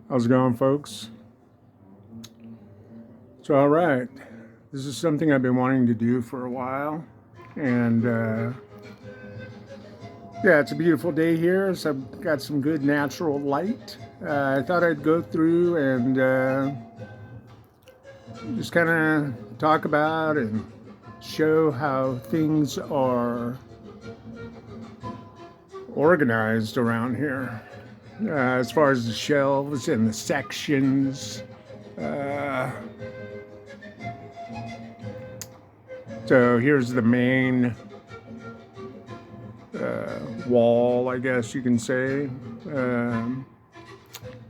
How's it going, folks? So, all right. This is something I've been wanting to do for a while. And yeah, it's a beautiful day here. So, I've got some good natural light. I thought I'd go through and just kind of talk about and show how things are organized around here. As far as the shelves and the sections. Uh, so, here's the main wall, I guess you can say. Um,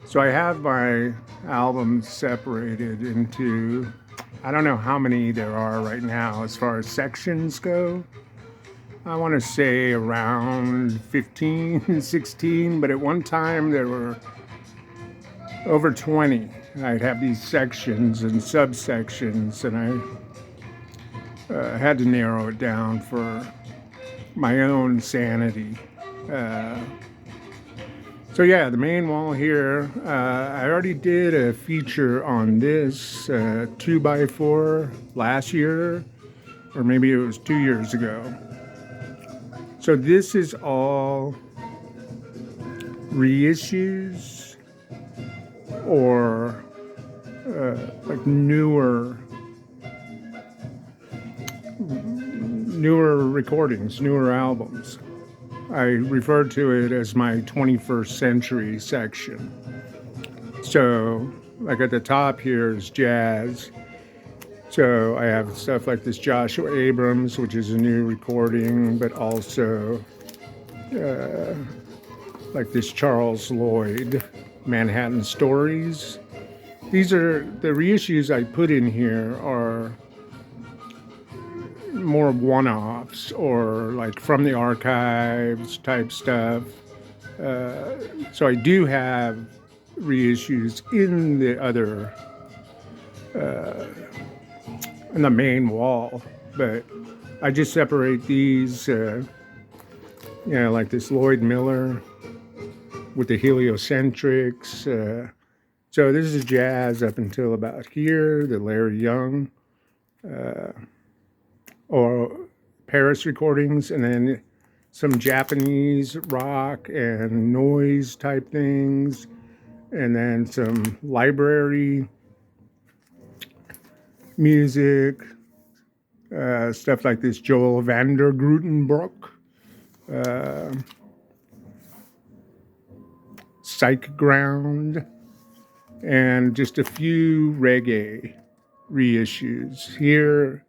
so I have my albums separated into, I don't know how many there are right now as far as sections go. I want to say around 15, 16, but at one time there were over 20. I'd have these sections and subsections, and I had to narrow it down for my own sanity. Uh, So yeah, the main wall here. I already did a feature on this 2x4 last year, or maybe it was 2 years ago. So this is all reissues or like newer recordings, newer albums. I refer to it as my 21st century section. So, like at the top here is jazz. So I have stuff like this Joshua Abrams, which is a new recording, but also like this Charles Lloyd, Manhattan Stories. These are the reissues I put in here are more one-offs or like from the archives type stuff. So I do have reissues in the other in the main wall, but I just separate these, like this Lloyd Miller with the heliocentrics. So this is jazz up until about here, the Larry Young or Paris recordings, and then some Japanese rock and noise type things, and then some library music, stuff like this Joel van der Grutenbroek, Psych Ground, and just a few reggae reissues. Here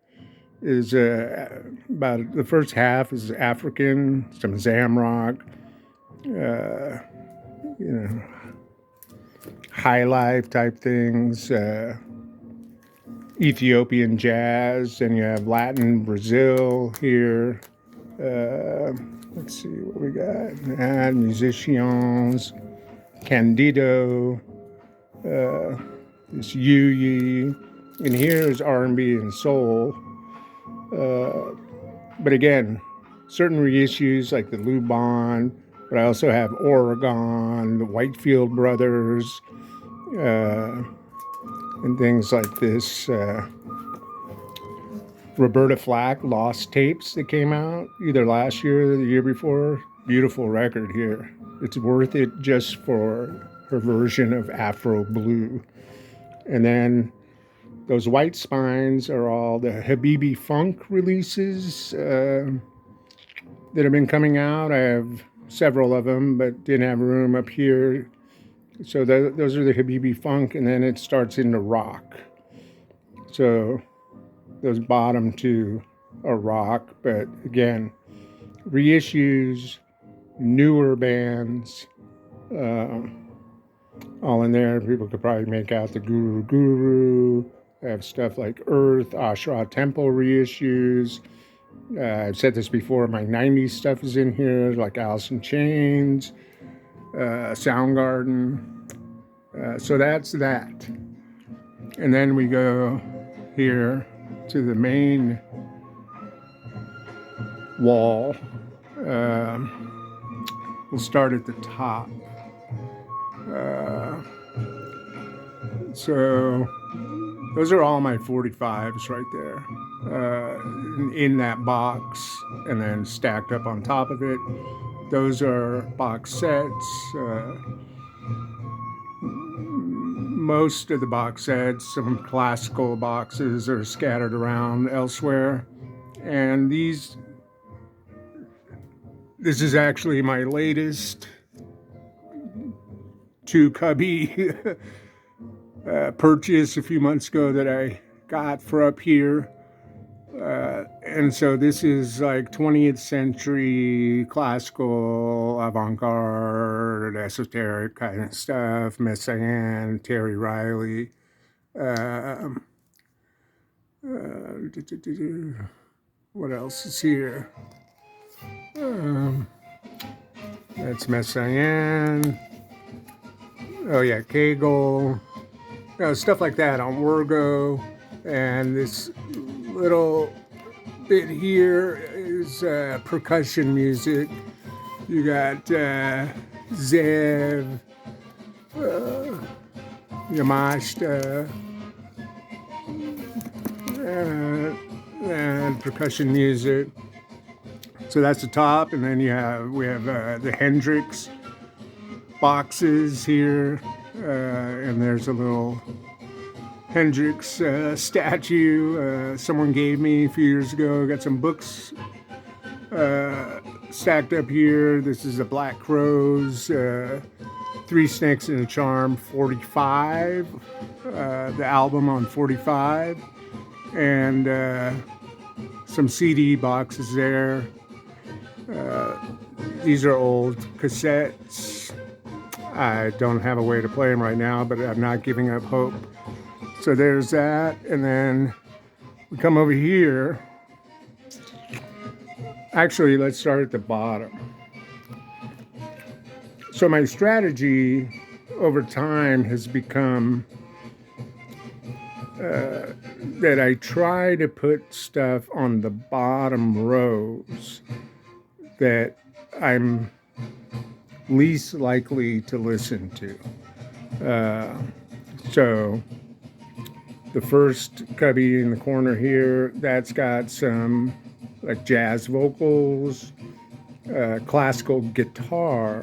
is about the first half is African, some Zamrock, you know, high life type things, Ethiopian jazz, and you have Latin Brazil here. Let's see what we got. And musicians, Candido, this Yuyi, and here's R&B and soul. But again, certain reissues like the Lou Bond, but I also have Oregon, the Whitefield Brothers, and things like this. Roberta Flack Lost Tapes that came out either last year or the year before. Beautiful record here. It's worth it just for her version of Afro Blue. And then those white spines are all the Habibi Funk releases that have been coming out. I have several of them, but didn't have room up here. So those are the Habibi Funk, and then it starts into rock. So those bottom two are rock, but again, reissues, newer bands, all in there. People could probably make out the Guru Guru. I have stuff like Earth, Ashra Temple reissues. I've said this before, my 90s stuff is in here, like Alice in Chains, Soundgarden. So that's that. And then we go here to the main wall. We'll start at the top. So those are all my 45s right there, in that box, and then stacked up on top of it. Those are box sets. Most of the box sets, some classical boxes, are scattered around elsewhere. And this is actually my latest two cubby purchase a few months ago that I got for up here. And so this is like 20th century classical, avant-garde, esoteric kind of stuff. Messiaen, Terry Riley. What else is here? That's Messiaen. Oh yeah, Kegel. Stuff like that on Wirgo. And this little bit here is percussion music. You got Zev, Yamashita, and percussion music. So that's the top, and then we have the Hendrix boxes here, and there's a little Hendrix statue someone gave me a few years ago. Got some books stacked up here. This is a Black Crowes, Three Snakes and a Charm 45, the album on 45, and some CD boxes there. These are old cassettes. I don't have a way to play them right now, but I'm not giving up hope. So there's that, and then we come over here. Actually, let's start at the bottom. So my strategy over time has become that I try to put stuff on the bottom rows that I'm least likely to listen to. So the first cubby in the corner here, that's got some like jazz vocals, classical guitar,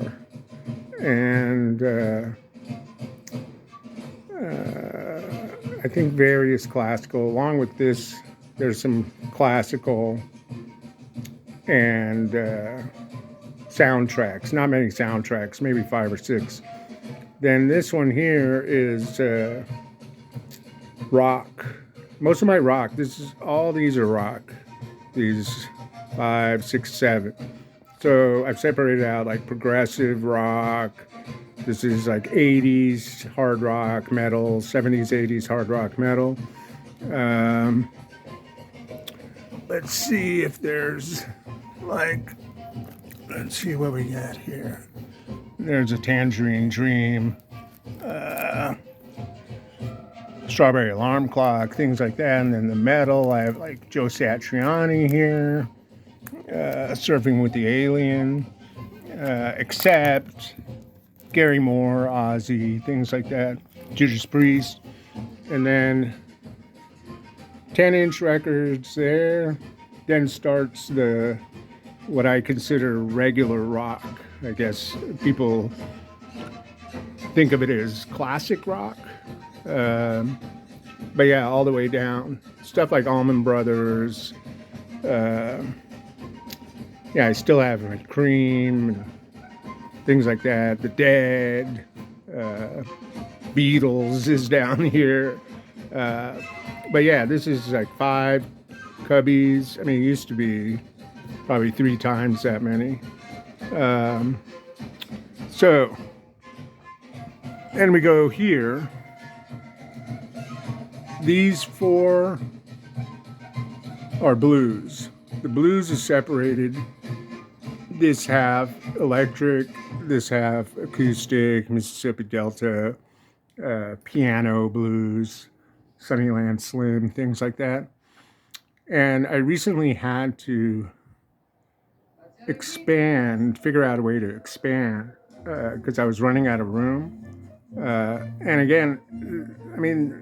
and I think various classical. Along with this, there's some classical and soundtracks. Not many soundtracks, maybe 5 or 6. Then this one here is rock. Most of my rock. All these are rock. These 5, 6, 7. So I've separated out like progressive rock. This is like 80s hard rock metal, 70s, 80s hard rock metal. Let's see if there's let's see what we got here. There's a Tangerine Dream, Strawberry Alarm Clock, things like that. And then the metal, I have like Joe Satriani here, Surfing with the Alien, Accept, Gary Moore, Ozzy, things like that, Judas Priest. And then 10-inch records there. Then starts what I consider regular rock. I guess people think of it as classic rock. But yeah, all the way down. Stuff like Allman Brothers. Yeah, I still have like Cream, things like that. The Dead, Beatles is down here. But yeah, this is like 5 cubbies. I mean, it used to be probably 3 times that many. So, and we go here. These 4 are blues. The blues is separated. This half electric, this half acoustic, Mississippi Delta, piano blues, Sunnyland Slim, things like that. And I recently had to figure out a way to expand, because I was running out of room. And again, I mean,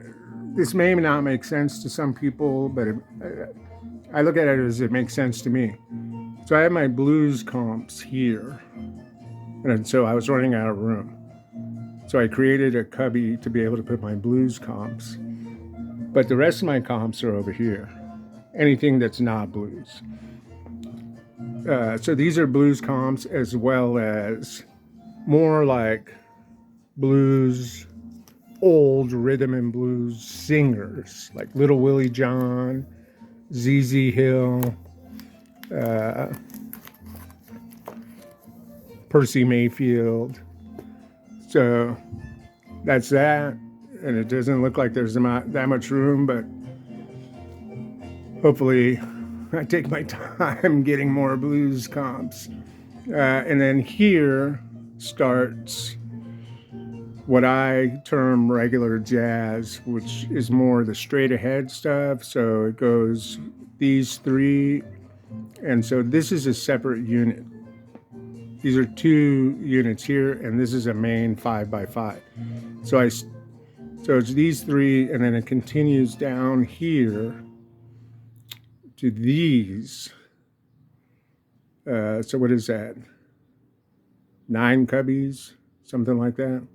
this may not make sense to some people, but I look at it as it makes sense to me. So I have my blues comps here, and so I was running out of room. So I created a cubby to be able to put my blues comps, but the rest of my comps are over here. Anything that's not blues. So these are blues comps as well as more like blues, old rhythm and blues singers like Little Willie John, ZZ Hill, Percy Mayfield. So that's that. And it doesn't look like there's not that much room, but hopefully I take my time getting more blues comps. And then here starts what I term regular jazz, which is more the straight ahead stuff. So it goes these three. And so this is a separate unit. These are 2 units here, and this is a main 5x5. So it's these 3, and then it continues down here to these. So what is that? 9 cubbies, something like that,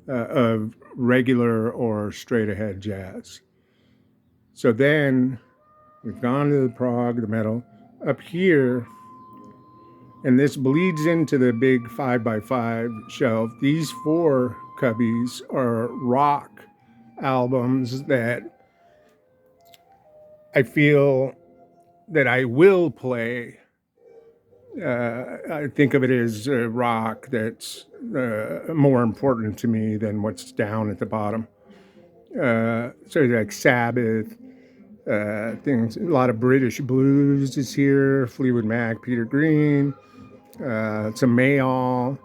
of regular or straight ahead jazz. So then we've gone to the prog, the metal, up here, and this bleeds into the big 5x5 shelf. These 4 cubbies are rock albums that I feel that I will play. I think of it as rock that's more important to me than what's down at the bottom. So like Sabbath, things, a lot of British blues is here, Fleetwood Mac, Peter Green, some Mayall,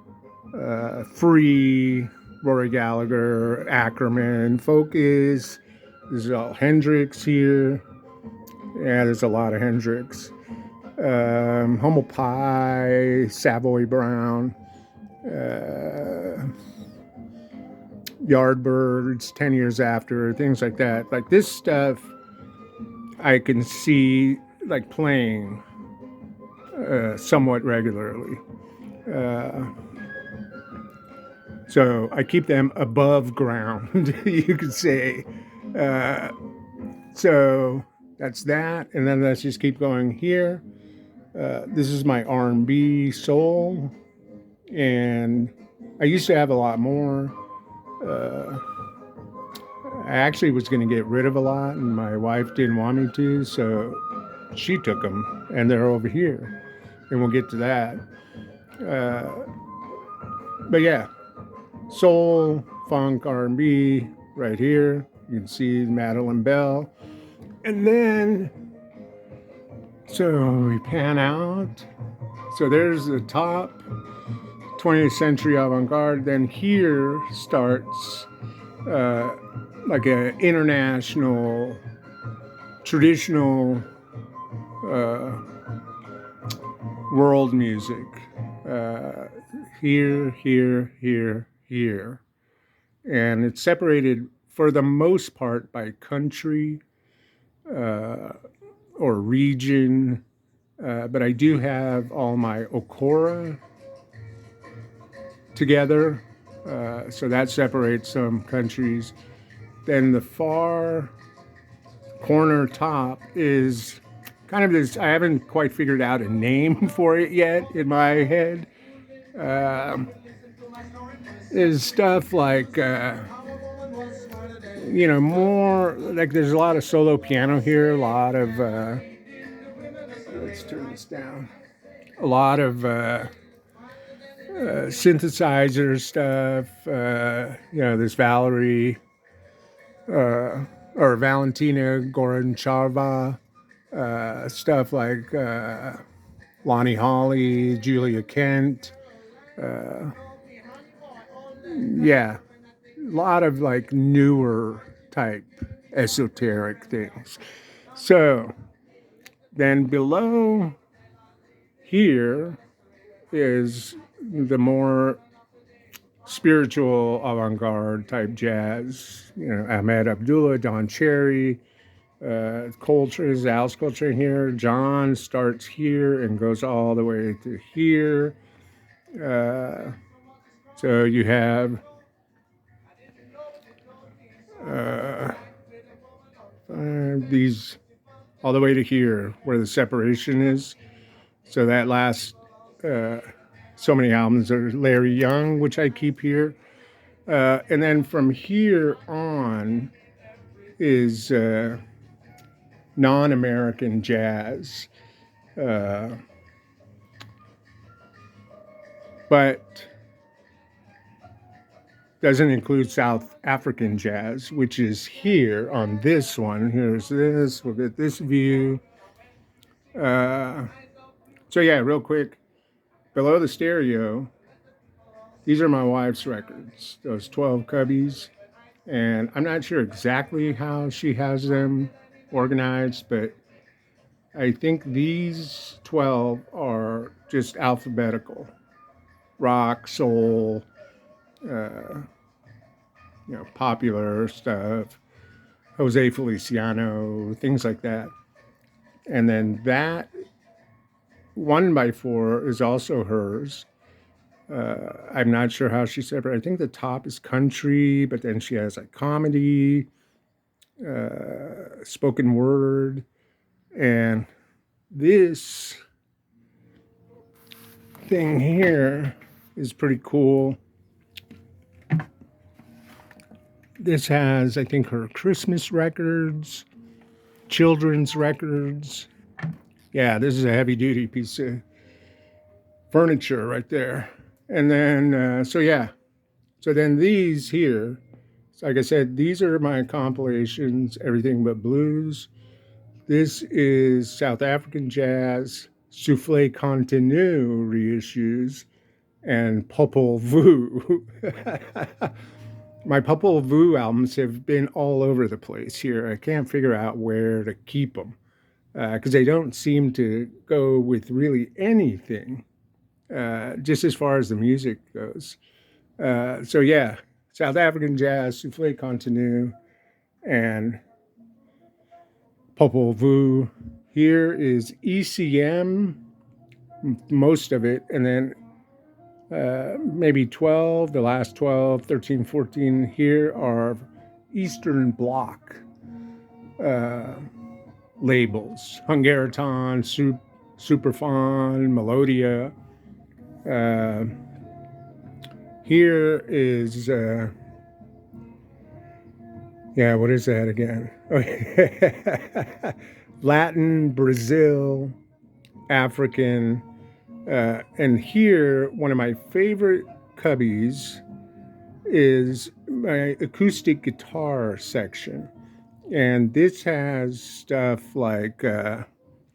Free, Rory Gallagher, Ackerman, Focus. There's all Hendrix here. Yeah, there's a lot of Hendrix. Humble Pie, Savoy Brown, Yardbirds, 10 Years After, things like that. Like this stuff, I can see like playing somewhat regularly. So I keep them above ground, you could say. So that's that, and then let's just keep going here. This is my R&B soul, and I used to have a lot more. I actually was going to get rid of a lot, and my wife didn't want me to, so she took them, and they're over here, and we'll get to that. But yeah, soul, funk, R&B, right here. You can see Madeline Bell. And then, so we pan out. So there's the top, 20th century avant-garde. Then here starts like an international, traditional world music. Here, here. And it's separated for the most part by country or region. But I do have all my Okora together. So that separates some countries. Then the far corner top is kind of this, I haven't quite figured out a name for it yet in my head. Is stuff like, more like there's a lot of solo piano here, a lot of, let's turn this down, a lot of synthesizer stuff, this Valerie, or Valentina Goranchava, stuff like Lonnie Holly, Julia Kent, a lot of like newer type esoteric things. So then below here is the more spiritual avant-garde type jazz. You know, Ahmed Abdullah, Don Cherry, Coltrane, Alice Coltrane here. John starts here and goes all the way to here. So you have these all the way to here where the separation is. So that last so many albums are Larry Young, which I keep here. And then from here on is non-American jazz. But doesn't include South African jazz, which is here on this one. Here's this. We'll get this view. So yeah, real quick, below the stereo, these are my wife's records, those 12 cubbies. And I'm not sure exactly how she has them organized, but I think these 12 are just alphabetical. Rock, soul, popular stuff, Jose Feliciano, things like that. And then that 1x4 is also hers. I'm not sure how she separated. I think the top is country, but then she has like comedy, spoken word, and this thing here is pretty cool. This has, I think, her Christmas records, children's records. Yeah, this is a heavy-duty piece of furniture right there. And then, so then these here, like I said, these are my compilations, everything but blues. This is South African jazz, Souffle Continue reissues, and Popol Vuh. My Popol Vuh albums have been all over the place here. I can't figure out where to keep them because they don't seem to go with really anything, just as far as the music goes. So yeah, South African jazz, Souffle Continue, and Popol Vuh. Here is ECM, most of it, and then maybe 12, the last 12, 13, 14 here are Eastern Bloc labels. Hungariton, Superfon, Melodia. Here is, what is that again? Latin, Brazil, African. And here, one of my favorite cubbies is my acoustic guitar section. And this has stuff like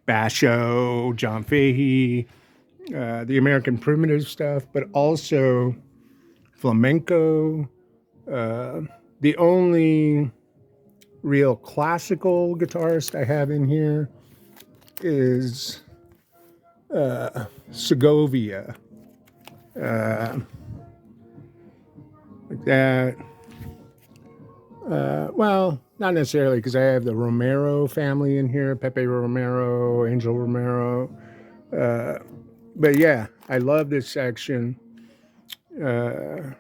Basho, John Fahey, the American primitive stuff, but also flamenco. The only real classical guitarist I have in here is Segovia, like that. Well, not necessarily, because I have the Romero family in here, Pepe Romero, Angel Romero. But yeah, I love this section. And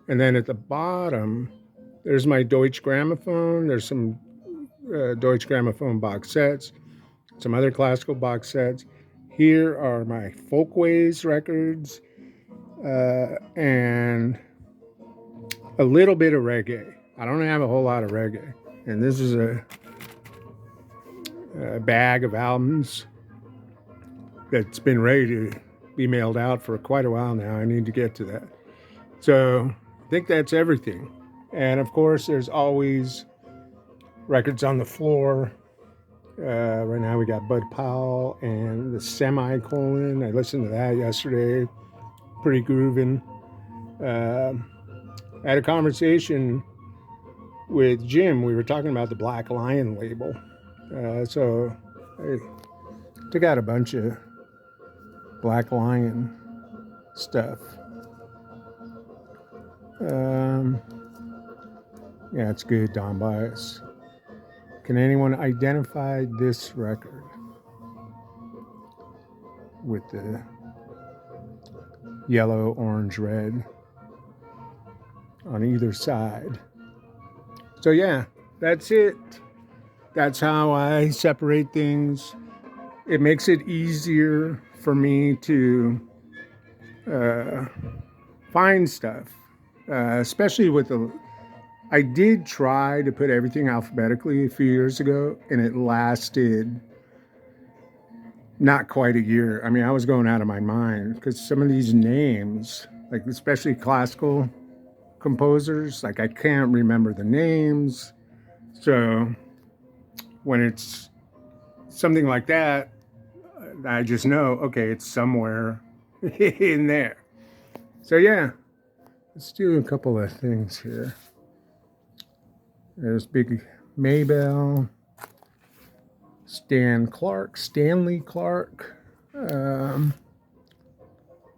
then at the bottom, there's my Deutsche Grammophon. There's some Deutsche Grammophon box sets, some other classical box sets. Here are my Folkways records, and a little bit of reggae. I don't have a whole lot of reggae. And this is a bag of albums that's been ready to be mailed out for quite a while now. I need to get to that. So I think that's everything. And of course, there's always records on the floor. Right now we got Bud Powell and the Semicolon. I listened to that yesterday. Pretty grooving. I had a conversation with Jim. We were talking about the Black Lion label. So I took out a bunch of Black Lion stuff. Um, yeah, it's good, Don Bias. Can anyone identify this record with the yellow, orange, red on either side? So yeah, that's it. That's how I separate things. It makes it easier for me to find stuff, especially with the. I did try to put everything alphabetically a few years ago, and it lasted not quite a year. I mean, I was going out of my mind because some of these names, like especially classical composers, like I can't remember the names. So when it's something like that, I just know, okay, it's somewhere in there. So yeah, let's do a couple of things here. There's Big Maybell, Stanley Clarke,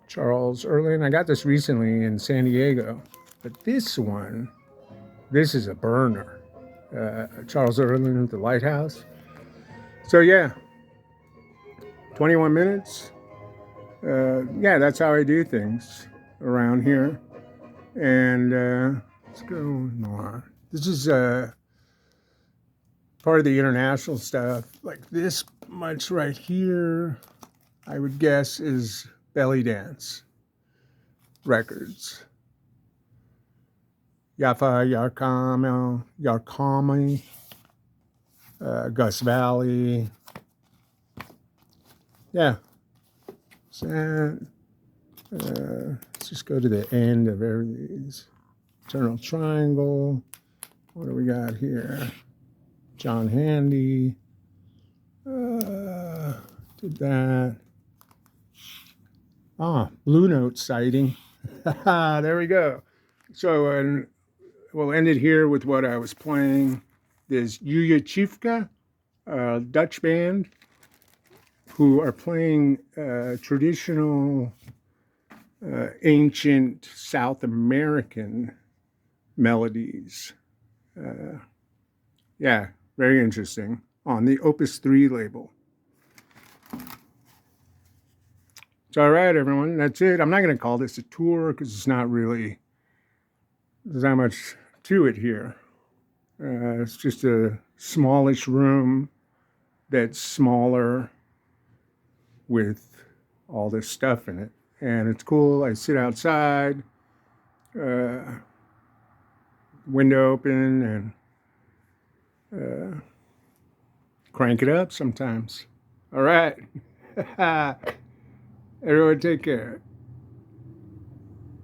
Charles Earland. I got this recently in San Diego, but this one, this is a burner. Charles Earland, The Lighthouse. So yeah, 21 minutes. Yeah, that's how I do things around here. And let's go on. This is part of the international stuff. Like this much right here, I would guess is Belly Dance Records. Yafa Yarkami, Gus Valley. Yeah. So, let's just go to the end of these. Eternal Triangle. What do we got here? John Handy. Did that. Blue Note sighting. There we go. So we'll end it here with what I was playing. There's Yuya Chivka, a Dutch band, who are playing traditional, ancient South American melodies. Yeah, very interesting. On the Opus 3 label. So, all right, everyone, that's it. I'm not going to call this a tour because it's not really, there's not much to it here. It's just a smallish room that's smaller with all this stuff in it. And it's cool. I sit outside, window open, and crank it up sometimes. All right. Everyone take care.